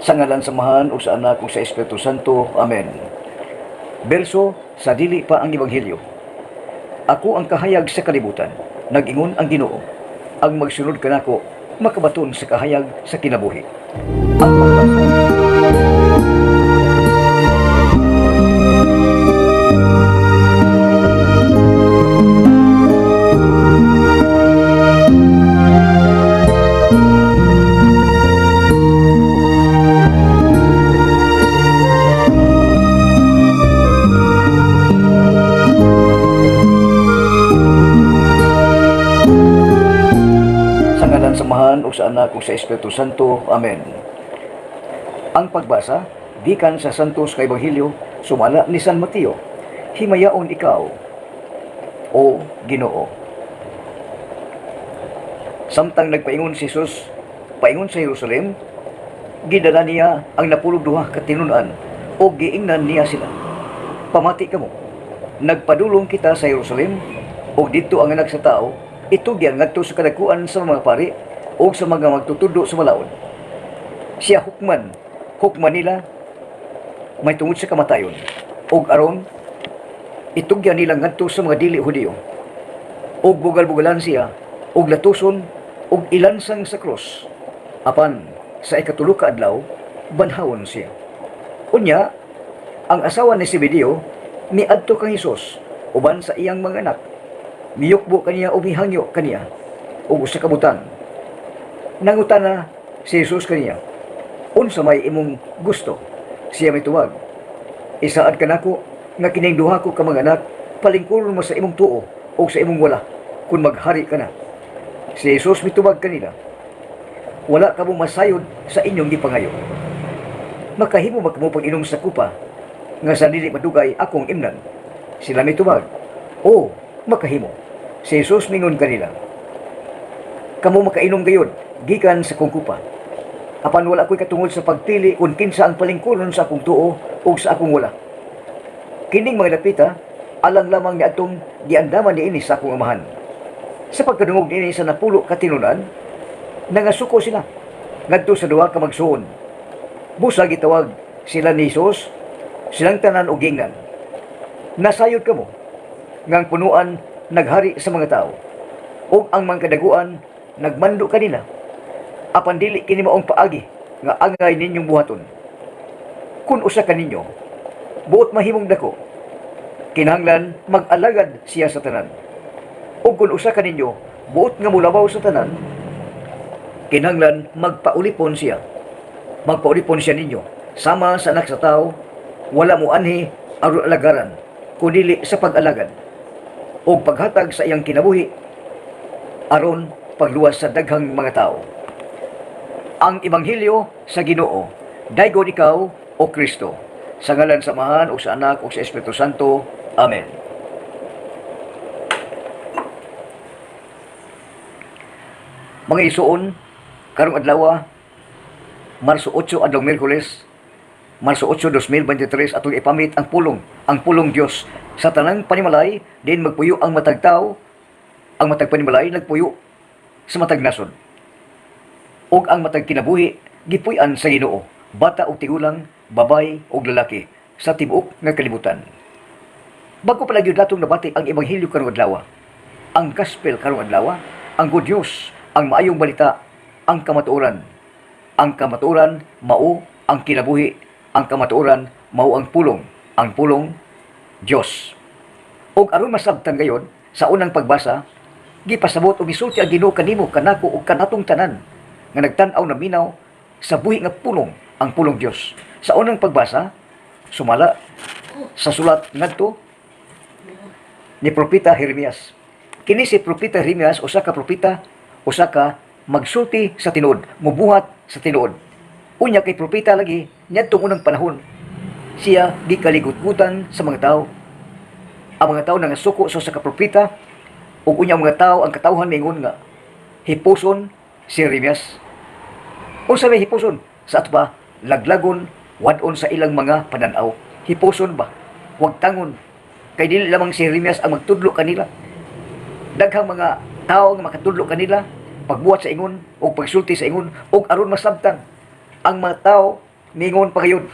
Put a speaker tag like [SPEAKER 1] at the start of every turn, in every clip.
[SPEAKER 1] Sa ngalan samahan ug sa Anak ug sa Espiritu Santo. Amen. Berso sa dili pa ang Ebanghelyo. Ako ang kahayag sa kalibutan, nag-ingon ang Ginoo. Ang magsunod kanako makabaton sa kahayag sa kinabuhi. Ang pagbasa sa ngalan samahan ug sa Anak ug sa Espiritu Santo. Amen. Ang pagbasa gikan sa Santos nga Ebanghelyo sumala ni San Mateo. Himayaon ikaw, o Ginoo. Samtang nagpaingon si Jesus paingon sa Jerusalem, gidala niya ang 12 ka tinunan o giingnan niya sila. Pamati kamo, nagpadulong kita sa Jerusalem o dito ang anak sa tao itugyan ngadto sa kadakuan sa mga pari o sa mga magtutudo sa malaod. Siya hukman nila may tungod sa kamatayon og aron itugyan nila ngadto sa mga dili Hudiyo og bugal-bugalan siya og latuson og ilansang sa krus. Apan sa ikatulo ka adlaw banhawon siya. Unya ang asawa ni Zebedeo miadto kang Hesus uban sa iyang mga anak. Miyukbo kaniya o mihangyo kaniya o usa ka butang. Nangutana si Jesus kaniya, unsa may imong gusto? Siya may tuwag, isaad ka nako nga kining duha ko ka mga anak palingkuron mo sa imong tuo o sa imong wala kung maghari ka na. Si Jesus mitubag kanila, wala ka mong masayod sa inyong gipangayo. Makahimo ba kamo pag-inom sa kupa nga sa dili madugay akong imnan? Sila mitubag, o makahimo. Si Jesus mingon kanila, kamo makainom gayud gikan sa kong kupa. Apan wala ko'y katungod sa pagpili kung kinsa ang palingkuron sa akong tuo o sa akong wala. Kining mga dapita, alang lamang ni atong giandaman niini sa akong amahan. Sa pagkadungog niini sa 10 katinunan, nangasuko sila ngadto sa duha ka magsuon. Busa gitawag sila ni Jesus, silang tanan og gingnan. Nasayod kamo ngang punuan naghari sa mga tao ug ang mga kadaguan nagmando kanila. Apan dili kini maong paagi nga angay ninyong buhaton. Kun usa ka ninyo buot mahimong dako, kinahanglan mag-alagad siya sa tanan. Ug kun usa ka ninyo buot nga mulabaw sa tanan, kinahanglan magpaulipon siya. Magpaulipon siya ninyo sama sa anak sa tao, wala mo anhi aron alagaran kundi sa pag-alagad o paghatag sa iyang kinabuhi aron pagluwas sa daghang mga tao. Ang Ebanghelyo sa Ginoo. Daygon ikaw, o Kristo. Sa ngalan samahan o sa Anak o sa Espiritu Santo. Amen. Mga isuon, karong adlaw, Marso 8 adlaw Miyerkules, Marso 8, 2023 atong ipamit ang pulong Dios sa tanang panimalay. Din magpuyo ang matag tao, ang matag panimalay nagpuyo sa matag nasod. Og ang matag kinabuhi gipuy-an sa Ginoo, bata og tigulang, babay og lalaki sa tibuok nga kalibutan. Bago pala gyud natong nabati ang Ebanghelyo karong adlaw, ang gospel karong adlaw, ang good news, ang maayong balita, ang kamatuoran. Ang kamatuoran mao ang kinabuhi, ang kamatuoran mao ang pulong Dios. Og aron masabtan gayon sa unang pagbasa, gipasabot og gisulti ang Ginoo kanimo, kanako ug kanatong tanan nga nagtan-aw na minaw sa buhi nga pulong, ang pulong Dios. Sa unang pagbasa, sumala sa sulat ngadto ni propeta Jeremias. Kini si propeta Jeremias usa ka propeta, usa ka magsulti sa tinuod, mubuhat sa tinuod. Unya kay propeta lagi niadtong unang panahon. Siya gikaligutgutan sa mga tao. Ang mga tao nangasuko sa ka propeta ug unya mga tao ang katawhan mingon nga hipuson si Jeremias. Unsa may hipuson? Sa ato ba laglagon wadon sa ilang mga pananaw. Hipuson ba? Huwag tangon. Kay dili lamang si Jeremias ang magtudlo kanila. Daghang mga tao nga makatudlo kanila, pagbuhat sa ingon o pagsulti sa ingon, o aron masabtan ang mga tao Mingon pa kayon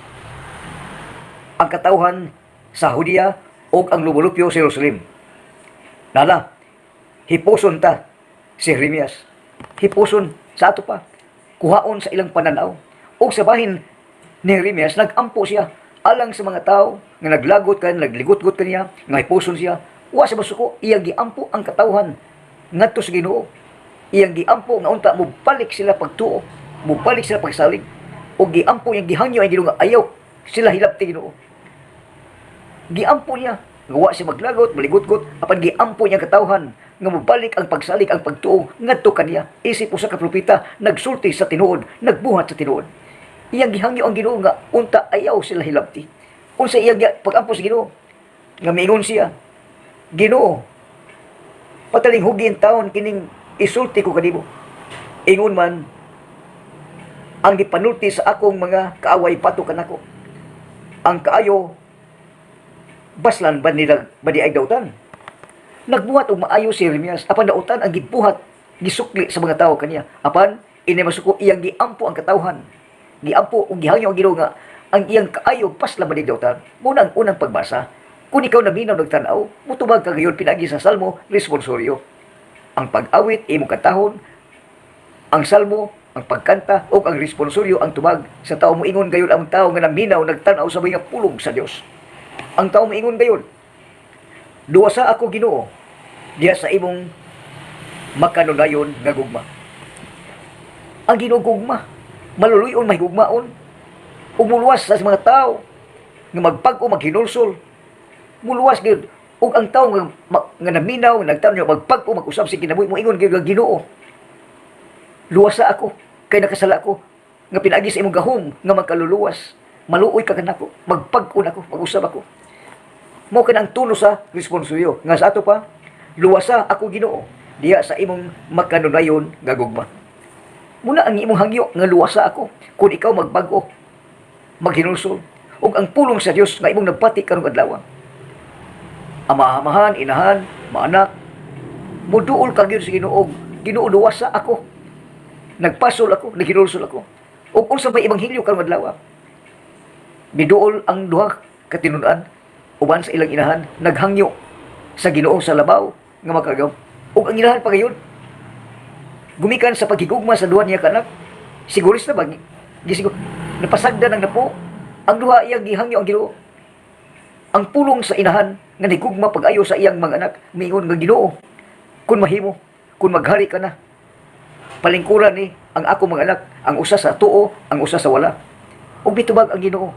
[SPEAKER 1] ang katawhan sa Hudiya o ang lumulupyo sa Jerusalem. Nala, hipuson ta si Jeremias. Hipuson sa ato pa. Kuhaon sa ilang pananaw. O sa bahin ni Jeremias, nagampo siya alang sa mga tao nga naglagot kan, nagligot-got kaniya, nga hipuson siya. Wa sa masuko, iyang giampo ang katawhan ngadto sa Ginoo. Iyang giampo nga unta mubalik sila pagtuo, mubalik sila pagsalig, o giampo yang gihangyo ang Ginoo nga ayaw sila hilabti Ginoo. Giampo niya nga wa siya maglagot, maligot-got, apan giampo niya katawhan nga mubalik ang pagsalig, ang pagtuo ngadto kaniya. Isip usa ka propeta nagsulti sa tinuod, nagbuhat sa tinuod. Iyang gihangyo ang Ginoo nga unta ayaw sila hilabti. Unsa iyang pagampo sa Ginoo nga miingon siya, Ginoo, pataling hugin taon kining isulti ko kanimo. Ingon man ang gipanulti sa akong mga kaaway pato kanako. Ang kaayo baslan ba nila ba di ay dautan? Nagbuhat og maayo si Jeremias, apan dautan ang gibuhat, gisukli sa mga tao kaniya. Apan ini masuko iyang giampo ang katawhan. Giampo og gihangyo ang Ginoo nga ang iyang kaayo pasla ba di dautan. Muna ang unang pagbasa. Kung ikaw naminaw nagtanaw, mutubag ka gayon pinagi sa Salmo responsoryo. Ang pag-awit imong katahon, ang salmo, ang pagkanta o ang responsoryo ang tubag sa tao mo ingon gayon ang tao nga naminaw nagtanaw sa mga pulong sa Dios. Ang tao mo ingon gayon, duwa sa ako Ginoo diya sa imong makanunayon nga gugma. Ang Ginoo gugma, maluluyon may gugmaon, umuluwas sa mga tao nga magpag-o maghinulsol, muluwas gyud ug ang tawo nga naminaw nagtanaw magpag-o mag-usab sa kinabuhi mo ingon gyud Ginoo, luwasa ako kay nakasala ko nga pinaagi sa imong gahom nga magkaluluwas, maluoy ka kanako, magpag-o nako, mag-usab ako. Mao kanang tuno sa responsoryo nga sa ato pa, luwasa ako Ginoo diya sa imong makanunayon nga gugma. Muna ang imong hangyo nga luwasa ako kung ikaw magbag-o, maghinulsol ug ang pulong sa Dios nga imong nagpati karong adlaw. Amahan, inahan, maanak, muduol ka gyud sa Ginoo. Ginoo luwasa ako. Nagpasol ako, naghinulsol ako. Ug unsa may ebanghelyo karong adlaw? Biduol ang duha ka tinud-an uban sa ilang inahan, naghangyo sa Ginoo sa labaw nga makagaw. Ug ang inahan pa gayon gumikan sa paghigugma sa duha niya kanak. Siguris na ba gisigo napasagdan ang napo ang duha iyang gihangyo ang Ginoo. Ang pulong sa inahan nga nigugma pag-ayo sa iyang mga anak, miingon nga Ginoo, kung mahimo, kung maghari ka na, palingkuran ni ang ako mga anak, ang usa sa tuo, ang usa sa wala. Ug bitubag ang Ginoo,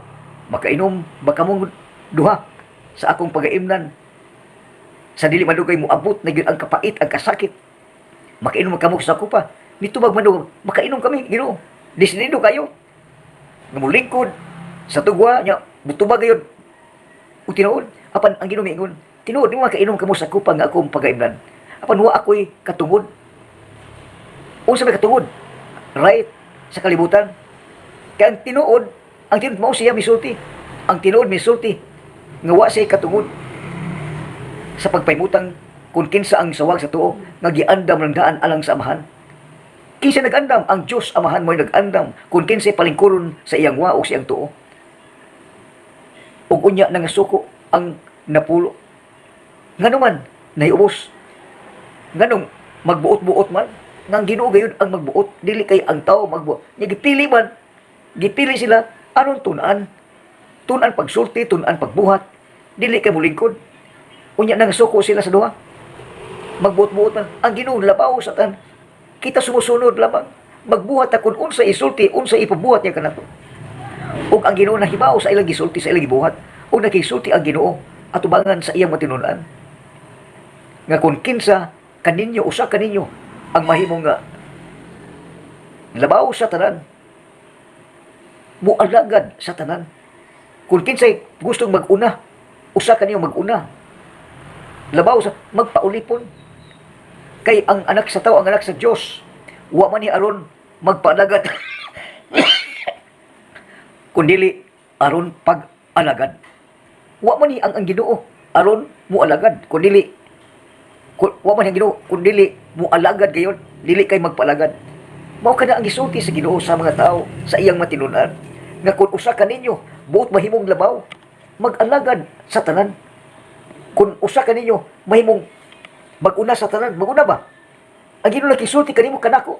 [SPEAKER 1] makainom baka mong duha sa akong pagaimnan. Sa dili madugay mo abot na gyud ang kapait, ang kasakit. Makainom kamo sa kupa. Mitubag man makainom kami, Ginoo. Disinido kayo. Nga mulingkod sa tugwa nya, butubag gyud. Ug tinuod, apan ang Ginoo miingon, tinuod mo makainom kamo sa kupa nga akong pagaimnan. Apan wa ako'y katungod. Unsa may katungod? Right sa kalibutan. Kaya ang tinuod mao siya misulti. Ang tinuod misulti nga wa siya katungod sa pagpaymutang kung kinsa ang sawag sa tuo nga giandam ng daan alang sa amahan. Kinsa nag-andam? Ang Dios amahan mo'y nag-andam kung kinsa palingkuron sa iyang wa o siyang tuo. Ug unya nangasuko ang napulo. Nganuman nahiubos. Nganong magbuot-buot man nang Ginoo gayud ang magbuot, dili kay ang tao magbuot. Nya gipili man, gipili sila aron tun-an. Tun-an pagsulti, tun-an pagbuhat, dili kay mulingkod. Unya nangasuko sila sa duha. Magbuot-buot man ang Ginoo labaw sa tan. Kita sumusunod lamang. Magbuhat ta kun unsa isulti, unsa ipabuhat niya kanato. Ug ang Ginoo nahibaw sa ilang gisulti, sa ilang gibuhat, ug nakisulti ang Ginoo atubangan sa iyang matinud-an. Nga kung kinsa kaninyo, usa kaninyo ang mahimo nga labaw sa tanan, mualagad sa tanan. Kung kinsay gustong mag-una, usa kaninyo mag-una. Labaw sa magpaulipon. Kay ang anak sa tao, ang anak sa Dios, wa man ni aron magpaalagad kundili aron pag-alagad. Wa man ni ang Ginoo aron mualagad kundili wa man ang Ginoo kundili mualagad gayon, dili kay magpalagad. Mao kada ang gisulti sa Ginoo sa mga tao sa iyang matinud-an. nga kung usa ka ninyo buot mahimong labaw, mag-alagad sa tanan. Kung usa ka ninyo mahimong mag-una sa tanan, mag-una ba? Ang Ginoo nakisulti kanimo kanako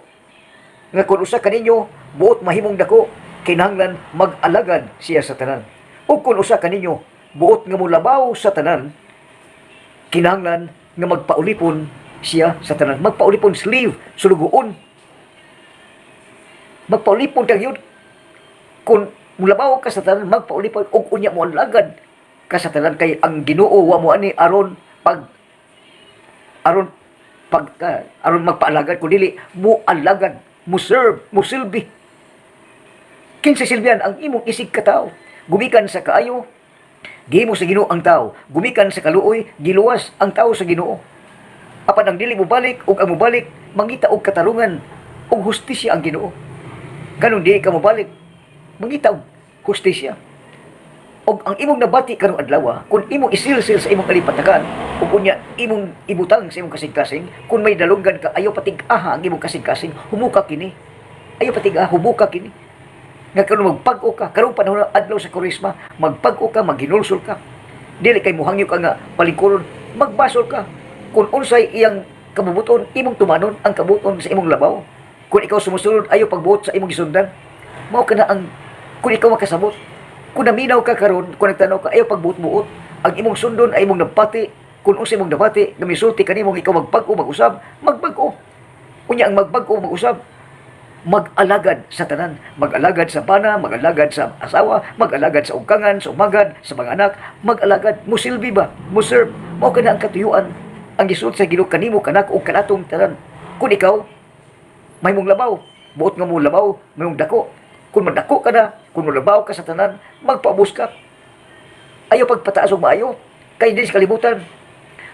[SPEAKER 1] nga kung usa ka ninyo buot mahimong dako, kinahanglan mag-alagad siya sa tanan. O kung usa ka ninyo buot nga mulabaw sa tanan, kinahanglan nga magpaulipon siya sa tanan. Magpaulipon sleeve, sulugoon. Magpaulipon kang yun. Kung mulabaw ka sa tanan, magpaulipon og unya mo alagad ka sa tanan, kay ang Ginoo wa mo ani aron magpaalagad, kun dili mo alagad, mo serve, mo silbi. Kinsa silbihan ang imong isig ka tao, gumikan sa kaayo, gihimo sa Ginoo ang tao, gumikan sa kaluoy, giluwas ang tao sa Ginoo. Apan ang dili mo balik ug ang mobalik, mangita og katarungan ug hustisya ang Ginoo. Ganon di ka mobalik, mangita og hustisya. Og ang imong nabati karong adlaw, kung imong isilsil sa imong kalipatakan, ug unya imong ibutang sa imong kasing-kasing, kung may dalunggan ka, ayaw patig-aha ang imong kasing-kasing, humuka kini. Ayaw patig-aha, humuka kini. Nga karon magpag-o ka, karong panahon adlaw sa Kurisma, magpag-o ka, maghinulsol ka. Dili kay muhangyo ka nga palingkuron, magbasol ka. Kung unsay iyang kabubuton, imong tumanon ang kabuton sa imong labaw. Kung ikaw sumusunod, ayaw pagbuot sa imong gisundan. Mao ka na ang, kung ikaw makasabot. Kung naminaw ka karon, kung nagtanaw ka, ayaw pagbuot-buot. Ang imong sundon ay imong nabati. Kung unsay imong nabati, na misulti kanimong ikaw magpag-o, mag-usab, magpag-o. Unya ang magpag-o, mag-usab, mag-alagad sa tanan, mag-alagad sa bana, mag-alagad sa asawa, mag-alagad sa ugkangan, sa umagad, sa mga anak, mag-alagad, musilbi ba, muserve, mao ka na ang katuyuan, ang gisulti sa Ginoo kanimo kanak ug kanatong tanan. Kung ikaw may mong labaw, buot nga mo labaw, may mong dako. Kung madako ka na, kung mulabaw ka sa tanan, magpaubos ka. Ayaw pagpataas og maayo, kay hindi sa kalibutan.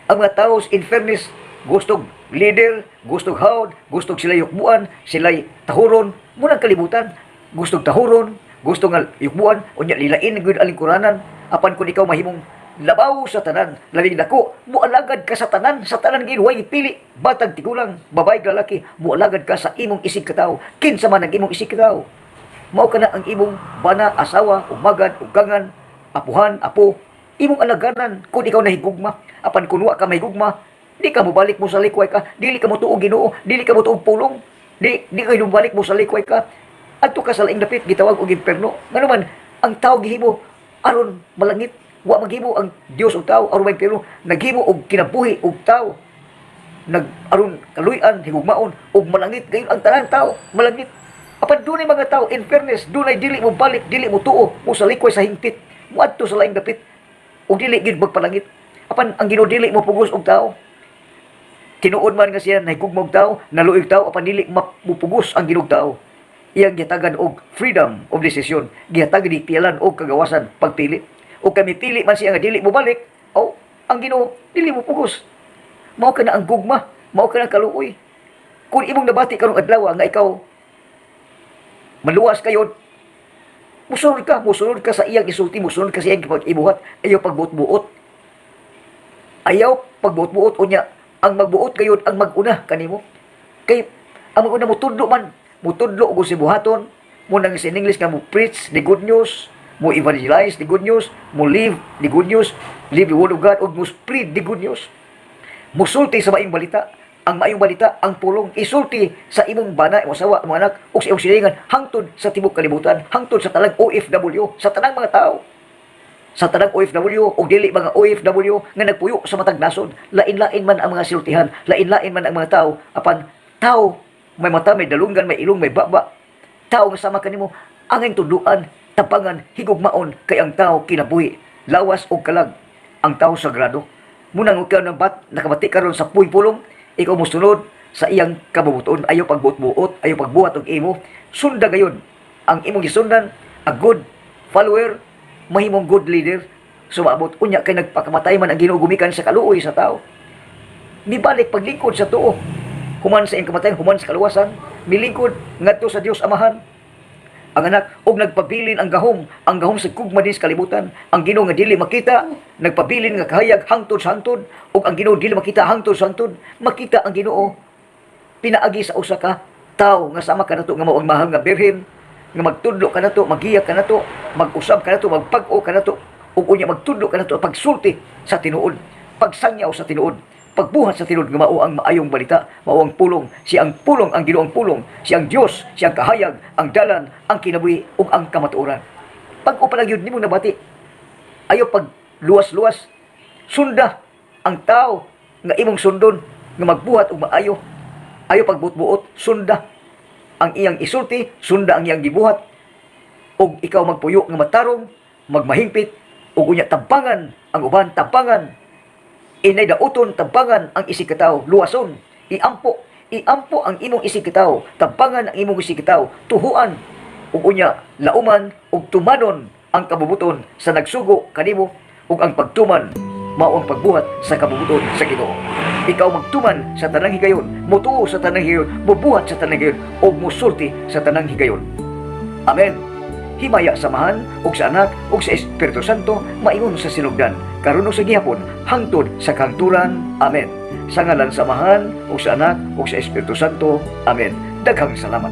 [SPEAKER 1] Ang mga tao in fairness, gustong leader, gustong hawd, gustong sila yukbuan, sila tahuron, munang kalibutan. Gustong tahuron, gustong yukbuan, unya lilain gyud alingkuranan. Apan kung ikaw mahimong labaw sa tanan, laling dako, mualagad ka sa tanan gid way pili, batag tigulang, babay lalaki, mualagad ka sa imong isig ka tawo. Kinsa man ang imong isig ka tawo? Mao ka na ang imong bana, asawa, umagad, ugangan, apuhan, apo, imong alaganan kung ikaw nahigugma. Apan kung wa ka mahigugma, di ka mo balik mo sa likway ka, dili ka mo tuog Ginoo, dili ka mo tuog pulong, di ka balik mo sa likway ka, adto ka sa laing dapit, gitawag og imperno. Ngano man ang tao gihimo aron malangit, wa maghimo ang Dios og tao aron may imperno, naghimo og kinabuhi og tao, aron kaluy-an, higugmaon og malangit gayon ang tanan tao, malangit. Apan dunay mga tao in fairness, dunay dili mo balik, dili mo tuo, mo sa likway sa hingpit, mo adto sa laing dapit, ug dili gid magpalangit. Apan ang Ginoo dili mo pugos og tao. Tinuod man nga siya nahigugma og tao, naluoy tao, apan dili mapupugos ang Ginoo tao. Iyang gihatagan og freedom of decision, gihatagan di pialan og kagawasan pagpili. O kami pili man siya nga dili mo balik, o ang Ginoo dili mo pugos. Mao ka na ang gugma, mao ka na kaluoy. Kung imong nabati karong adlaw nga ikaw maluwas kayo, musunod ka sa iyang isulti, musunod ka sa iyang pag-ibuhat, ayaw pagbuot-buot. Ayaw pagbuot-buot, unya, ang magbuot kayo, ang mag-una kanimo. Kay, ang mag-una mo tudlo man, mo tudlo o si buhaton, mo nang in English nga mo preach the good news, mo evangelize the good news, mo live the good news, live the word of God, o mo spread the good news. Musulti sa maing balita, ang maayong balita, ang pulong, isulti sa imong bana, imong asawa, imong anak, o sa imong silingan, hangtod sa tibok kalibutan, hangtod sa talang OFW, sa tanang mga tao. Sa tanang OFW, o dili mga OFW, nga nagpuyo sa matag nasod, lain-lain man ang mga siltihan, lain-lain man ang mga tao, apan tao, may mata, may dalunggan, may ilong, may baba, tao nga sama kanimo, angay tudluan, tapangan, higugmaon, kay ang tao kinabuhi, lawas o kalag, ang tao sagrado. Munang ikaw ng nakabati karon sa puy-pulong, ikaw musunod sa iyang kabubuton, ayaw pagbuot-buot, ayaw pagbuhat og imo, sunda gayon ang imong gisundan, a good follower, mahimong good leader, sumabot unya kay nagpakamatay man ang Ginoo gumikan sa kaluoy sa tao. Mibalik paglingkod sa tuo, human sa iyang kamatayan, human sa kaluwasan, milingkod ngadto sa Dios Amahan. Ang anak og nagpabilin ang gahom sa kugma din sa kalibutan, ang Ginoo nga dili makita, nagpabilin nga kahayag hangtod sa hangtod, og ang Ginoo dili makita hangtod sa hangtod, makita ang Ginoo pinaagi sa usa ka tawo nga sama kanato nga mao ang mahal nga birhen, nga magtudlo ka nato, magiyak ka nato, mag-usab ka nato, magpag-o ka nato, ug unya magtudlo ka nato pagsulti sa tinuod, pagsangyaw sa tinuod, pagbuhat sa tinuod nga mao ang maayong balita, mao ang pulong, siyang pulong ang Ginoo ang pulong, siyang Dios, siyang kahayag, ang dalan, ang kinabuhi ug ang kamatuoran. Pag-o pa lang yun nimo nabati. Ayo pag luwas-luwas, sunda ang tao nga imong sundon nga magbuhat og maayo. Ayo pagbuot-buot, sunda ang iyang isulti, sunda ang iyang gibuhat, og ikaw magpuyo nga matarong, magmahimpit, ug unya tabangan ang uban, tabangan inay dauton, tabangan ang isig katawo, luwason, iampo ang imong isig katawo, tabangan ang imong isig katawo, tuhuan, ug unya lauman ug tumanon ang kabubuton sa nagsugo kanimo, ug ang pagtuman mao ang pagbuhat sa kabubuton sa Ginoo. Ikaw magtuman sa tanang higayon, motuo sa tanang higayon, mobuhat sa tanang higayon, ug mosulti sa tanang higayon. Amen. Himaya samahan ug sa Anak ug sa Espiritu Santo maingon sa sinugdan karon ug sa gihapon hangtod sa kahangturan. Amen. Sa ngalan samahan ug sa Anak ug sa Espiritu Santo. Amen. Daghang salamat.